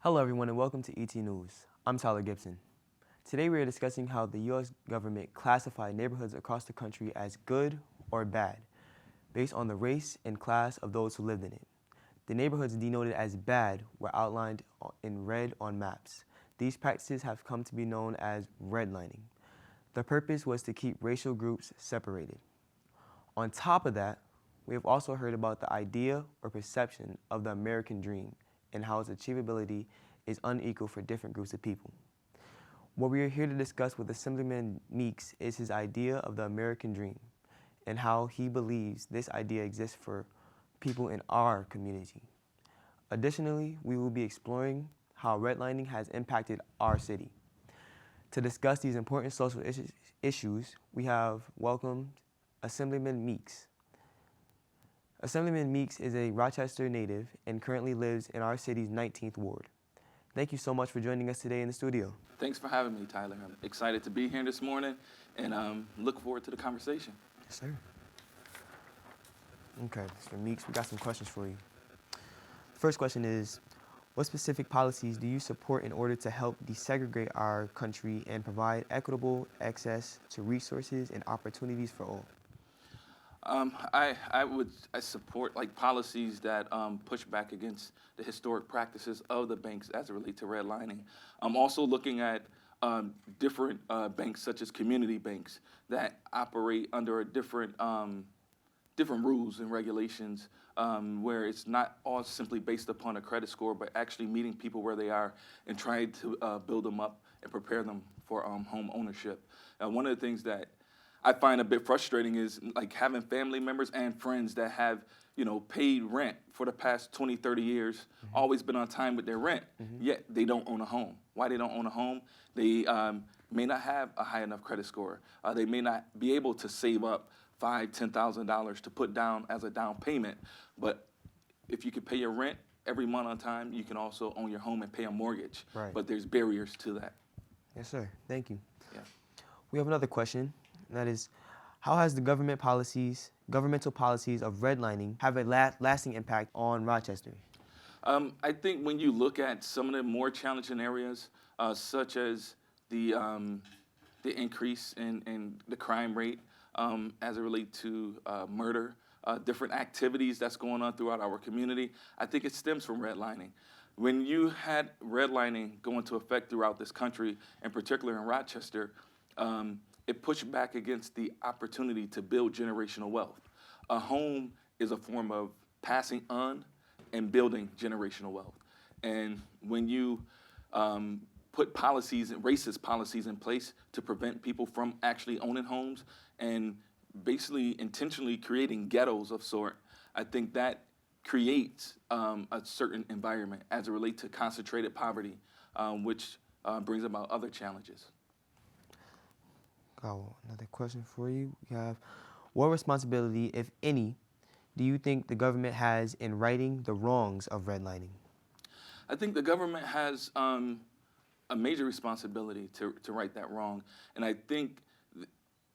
Hello everyone and welcome to ET News. I'm Tyler Gibson. Today we are discussing how the U.S. government classified neighborhoods across the country as good or bad, based on the race and class of those who lived in it. The neighborhoods denoted as bad were outlined in red on maps. These practices have come to be known as redlining. The purpose was to keep racial groups separated. On top of that, we have also heard about the idea or perception of the American dream and how its achievability is unequal for different groups of people. What we are here to discuss with Assemblyman Meeks is his idea of the American dream and how he believes this idea exists for people in our community. Additionally, we will be exploring how redlining has impacted our city. To discuss these important social issues, we have welcomed Assemblyman Meeks. Assemblyman Meeks is a Rochester native and currently lives in our city's 19th ward. Thank you so much for joining us today in the studio. Thanks for having me, Tyler. I'm excited to be here this morning and look forward to the conversation. Yes, sir. Okay, Mr. Meeks, we got some questions for you. First question is, what specific policies do you support in order to help desegregate our country and provide equitable access to resources and opportunities for all? I support policies that push back against the historic practices of the banks as it relates to redlining. I'm also looking at different banks such as community banks that operate under a different rules and regulations where it's not all simply based upon a credit score, but actually meeting people where they are and trying to build them up and prepare them for home ownership. One of the things that I find a bit frustrating is having family members and friends that have, paid rent for the past 20, 30 years, always been on time with their rent, yet they don't own a home. Why they don't own a home? They may not have a high enough credit score. They may not be able to save up $5,000, $10,000 to put down as a down payment. But if you can pay your rent every month on time, you can also own your home and pay a mortgage. Right. But there's barriers to that. Yes, sir. Thank you. Yeah. We have another question. And that is, how has the governmental policies of redlining have a lasting impact on Rochester? I think when you look at some of the more challenging areas, such as the increase in the crime rate as it relates to murder, different activities that's going on throughout our community, I think it stems from redlining. When you had redlining go into effect throughout this country, in particular in Rochester, it pushed back against the opportunity to build generational wealth. A home is a form of passing on and building generational wealth. And when you put policies and racist policies in place to prevent people from actually owning homes and basically intentionally creating ghettos of sort, I think that creates a certain environment as it relates to concentrated poverty, which brings about other challenges. Got another question for you. We have, what responsibility, if any, do you think the government has in righting the wrongs of redlining? I think the government has a major responsibility to right that wrong. And I think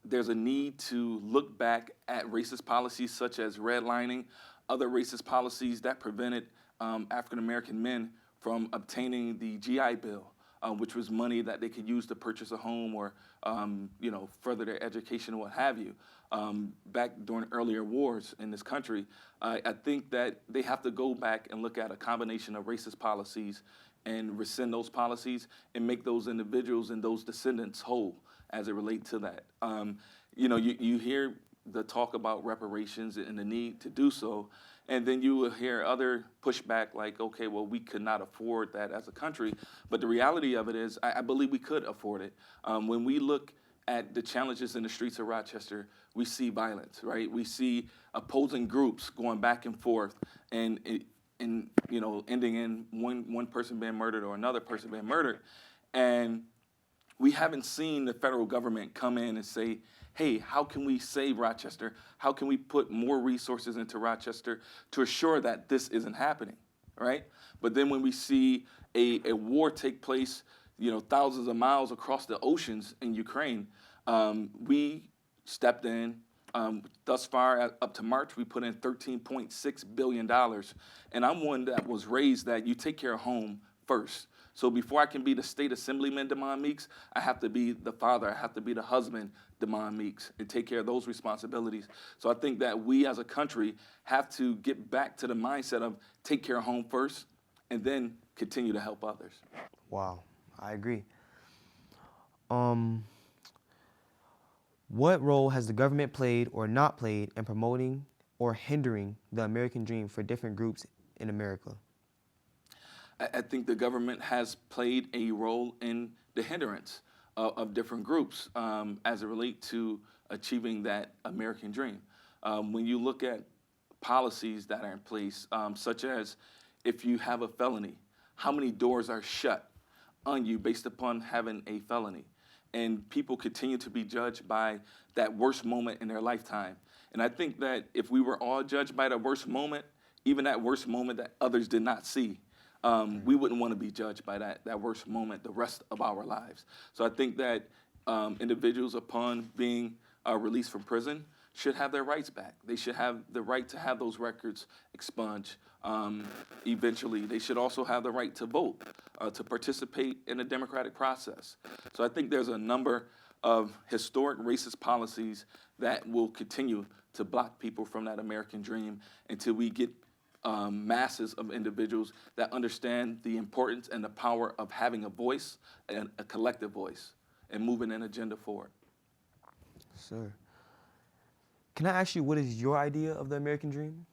there's a need to look back at racist policies such as redlining, other racist policies that prevented African-American men from obtaining the GI Bill, which was money that they could use to purchase a home or, further their education or what have you. Back during earlier wars in this country, I think that they have to go back and look at a combination of racist policies and rescind those policies and make those individuals and those descendants whole as it relates to that. You hear the talk about reparations and the need to do so, and then you will hear other pushback like, okay, well, we could not afford that as a country. But the reality of it is, I believe we could afford it. When we look at the challenges in the streets of Rochester, we see violence, right? We see opposing groups going back and forth and ending in one person being murdered or another person being murdered. And we haven't seen the federal government come in and say, hey, how can we save Rochester? How can we put more resources into Rochester to assure that this isn't happening, right? But then when we see a war take place, thousands of miles across the oceans in Ukraine, we stepped in. Thus far, up to March, we put in $13.6 billion. And I'm one that was raised that you take care of home first. So before I can be the state Assemblyman Demond Meeks, I have to be the father, I have to be the husband Demond Meeks and take care of those responsibilities. So I think that we as a country have to get back to the mindset of take care of home first and then continue to help others. Wow, I agree. What role has the government played or not played in promoting or hindering the American dream for different groups in America? I think the government has played a role in the hindrance of different groups as it relates to achieving that American dream. When you look at policies that are in place, such as if you have a felony, how many doors are shut on you based upon having a felony? And people continue to be judged by that worst moment in their lifetime. And I think that if we were all judged by the worst moment, even that worst moment that others did not see, we wouldn't want to be judged by that worst moment the rest of our lives. So I think that individuals, upon being released from prison, should have their rights back. They should have the right to have those records expunged. Eventually, they should also have the right to vote, to participate in the democratic process. So I think there's a number of historic racist policies that will continue to block people from that American dream until we get masses of individuals that understand the importance and the power of having a voice, and a collective voice, and moving an agenda forward. Sir. Can I ask you, what is your idea of the American dream?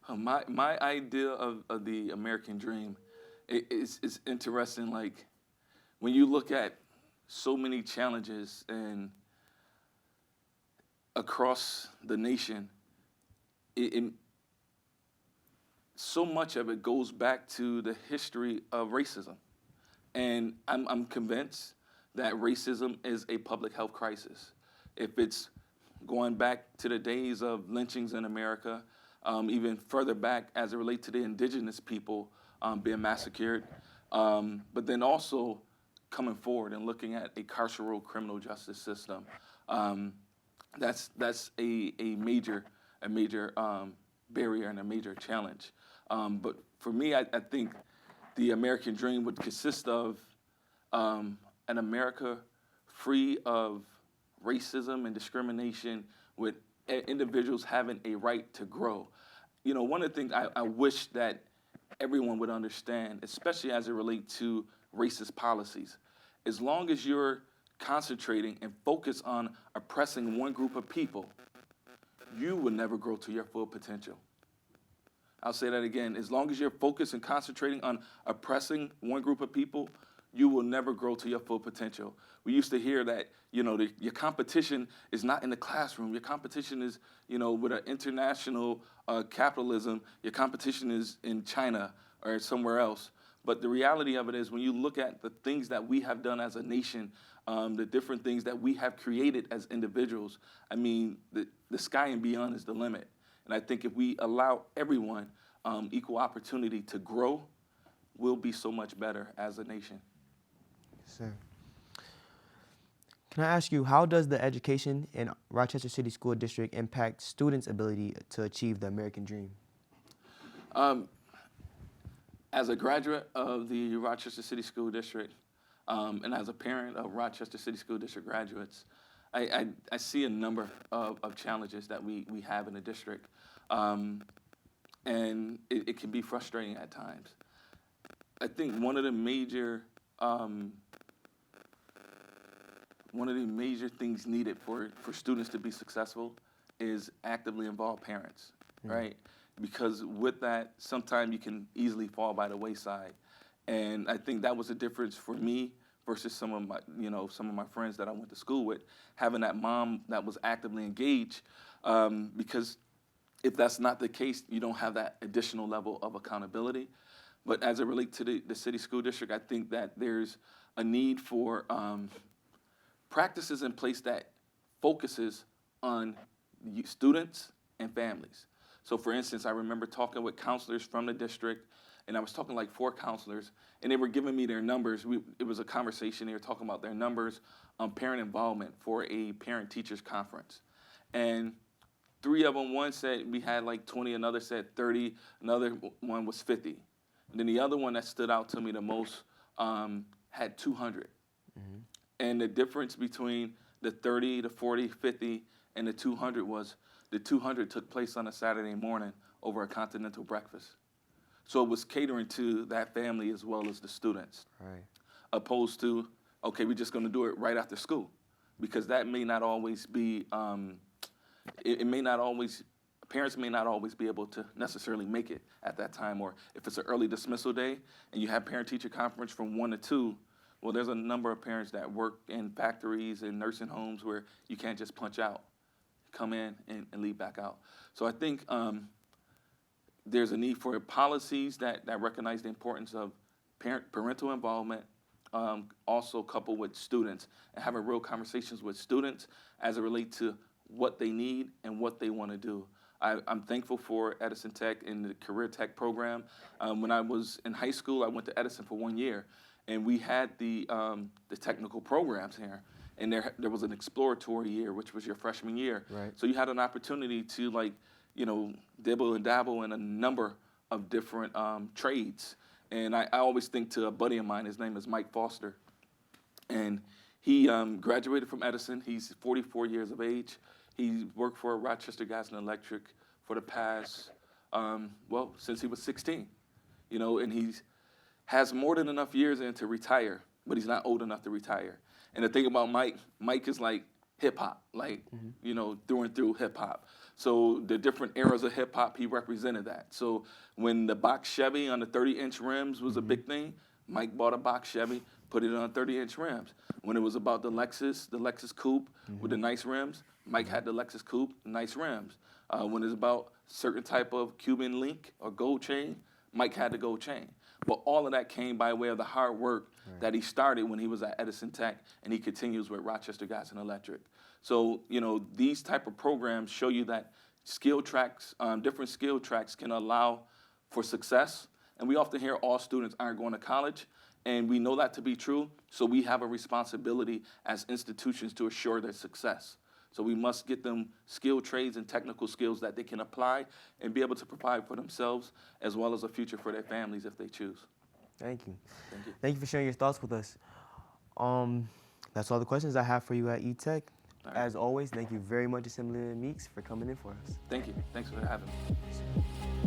My idea of the American dream is interesting. Like, when you look at so many challenges and across the nation, so much of it goes back to the history of racism. And I'm convinced that racism is a public health crisis. If it's going back to the days of lynchings in America, even further back as it relates to the indigenous people being massacred, but then also coming forward and looking at a carceral criminal justice system. That's a major barrier and a major challenge. But for me, I think the American dream would consist of an America free of racism and discrimination, with individuals having a right to grow. You know, one of the things I wish that everyone would understand, especially as it relates to racist policies, as long as you're concentrating and focus on oppressing one group of people, you will never grow to your full potential. I'll say that again. As long as you're focused and concentrating on oppressing one group of people, you will never grow to your full potential. We used to hear that, you know, your competition is not in the classroom. Your competition is, you know, with an international capitalism, your competition is in China or somewhere else. But the reality of it is, when you look at the things that we have done as a nation, the different things that we have created as individuals, I mean, the sky and beyond is the limit. And I think if we allow everyone equal opportunity to grow, we'll be so much better as a nation. Sir. Can I ask you, how does the education in Rochester City School District impact students' ability to achieve the American dream? As a graduate of the Rochester City School District, and as a parent of Rochester City School District graduates, I see a number of challenges that we have in the district, and it can be frustrating at times. I think one of the major things needed for students to be successful is actively involved parents, right? Because with that, sometimes you can easily fall by the wayside. And I think that was the difference for me versus some of my friends that I went to school with, having that mom that was actively engaged, because if that's not the case, you don't have that additional level of accountability. But as it relates to the city school district, I think that there's a need for practices in place that focuses on students and families. So for instance, I remember talking with counselors from the district, and I was talking like 4 counselors, and they were giving me their numbers. It was a conversation. They were talking about their numbers on parent involvement for a parent-teachers conference. And 3 of them, one said we had like 20, another said 30, another one was 50. And then the other one that stood out to me the most had 200. And the difference between the 30, the 40, 50, and the 200 was the 200 took place on a Saturday morning over a continental breakfast. So it was catering to that family as well as the students. Right. Opposed to, okay, we're just going to do it right after school, because that may not always be, it may not always, parents may not always be able to necessarily make it at that time. Or if it's an early dismissal day and you have parent-teacher conference from 1 to 2, well, there's a number of parents that work in factories and nursing homes where you can't just punch out, come in and leave back out. So I think there's a need for policies that recognize the importance of parental involvement, also coupled with students, and having real conversations with students as it relates to what they need and what they want to do. I'm thankful for Edison Tech and the Career Tech program. When I was in high school, I went to Edison for 1 year, and we had the technical programs here. And there was an exploratory year, which was your freshman year. Right. So you had an opportunity to dibble and dabble in a number of different trades. And I always think to a buddy of mine, his name is Mike Foster. And he graduated from Edison. He's 44 years of age. He worked for Rochester Gas and Electric for the past, since he was 16. And he has more than enough years in to retire, but he's not old enough to retire. And the thing about Mike is like hip hop, through and through hip hop. So the different eras of hip hop, he represented that. So when the box Chevy on the 30-inch rims was a big thing, Mike bought a box Chevy, put it on 30-inch rims. When it was about the Lexus Coupe with the nice rims, Mike had the Lexus Coupe, nice rims. When it's about certain type of Cuban link or gold chain, Mike had the gold chain. But all of that came by way of the hard work that he started when he was at Edison Tech, and he continues with Rochester Gas and Electric. So, these type of programs show you that skill tracks, different skill tracks can allow for success. And we often hear all students aren't going to college, and we know that to be true. So we have a responsibility as institutions to assure their success. So we must get them skilled trades and technical skills that they can apply and be able to provide for themselves as well as a future for their families if they choose. Thank you. Thank you. Thank you for sharing your thoughts with us. That's all the questions I have for you at eTech. Right. As always, thank you very much, Assemblyman Meeks, for coming in for us. Thank you. Thanks for having me.